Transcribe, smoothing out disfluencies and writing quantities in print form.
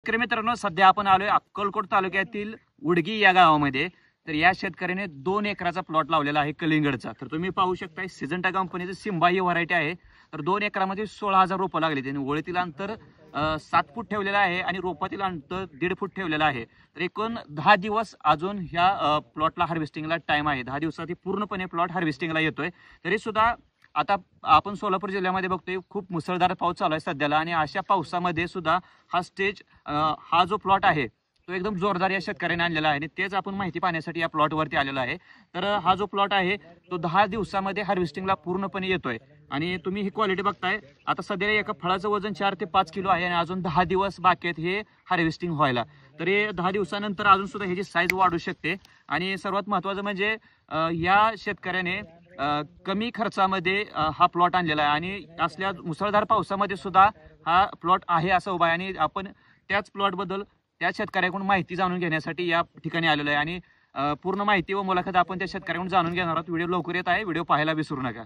शेतकरी मित्रांनो, सध्या आपण आलोय अक्कलकोट तालुक्यातील उडगी या गावामध्ये. तर या शेतकऱ्याने 2 एकराचा प्लॉट लावलेला आहे कलिंगडचा. तर तुम्ही पाहू शकता सिजंटा कंपनीचं सिम्बा ही व्हरायटी आहे. तर 2 एकरामध्ये 16,000 रोपं लागली. त्यांनी ओळीतील अंतर 7 फूट ठेवलेलं आहे आणि रोपातील अंतर 1.5 फूट ठेवलेलं आहे. तर एकूण 10 दिवस अजून ह्या प्लॉटला हार्वेस्टिंगला टाइम आहे. 10 दिवसात पूर्णपणे प्लॉट हार्वेस्टिंगला येतोय. तरी सुद्धा आता आपण सोलापूर जिल्ह्यामध्ये बघतोय खूप मुसळधार पाऊस चालू आहे सध्याला, आणि अशा पावसामध्ये सुद्धा हा जो प्लॉट आहे तो एकदम जोरदार या शेतकऱ्याने आणलेला आहे. आणि तेच आपण माहिती पाहण्यासाठी या प्लॉटवरती आलेलो आहे. तर हा जो प्लॉट आहे तो 10 दिवसामध्ये हार्वेस्टिंगला पूर्णपणे येतोय. आणि तुम्ही ही क्वालिटी बघताय. आता सध्या एका फळाचं वजन 4 ते 5 किलो आहे आणि अजून 10 दिवस बाकी आहेत हे हार्वेस्टिंग व्हायला. तर हे 10 दिवसानंतर अजून सुद्धा ह्याची साईज वाढू शकते. आणि सर्वात महत्त्वाचं म्हणजे या शेतकऱ्याने कमी खर्चामध्ये हा प्लॉट आणलेला आहे आणि असल्या मुसळधार पावसामध्ये सुद्धा हा प्लॉट आहे असं उभा आहे. आणि आपण त्याच प्लॉटबद्दल त्या शेतकऱ्याकडून माहिती जाणून घेण्यासाठी या ठिकाणी आलेलो आहे. आणि पूर्ण माहिती व मुलाखत आपण त्या शेतकऱ्याकडून जाणून घेणार आहोत. व्हिडिओ लवकर येत आहे, व्हिडिओ पाहायला विसरू नका.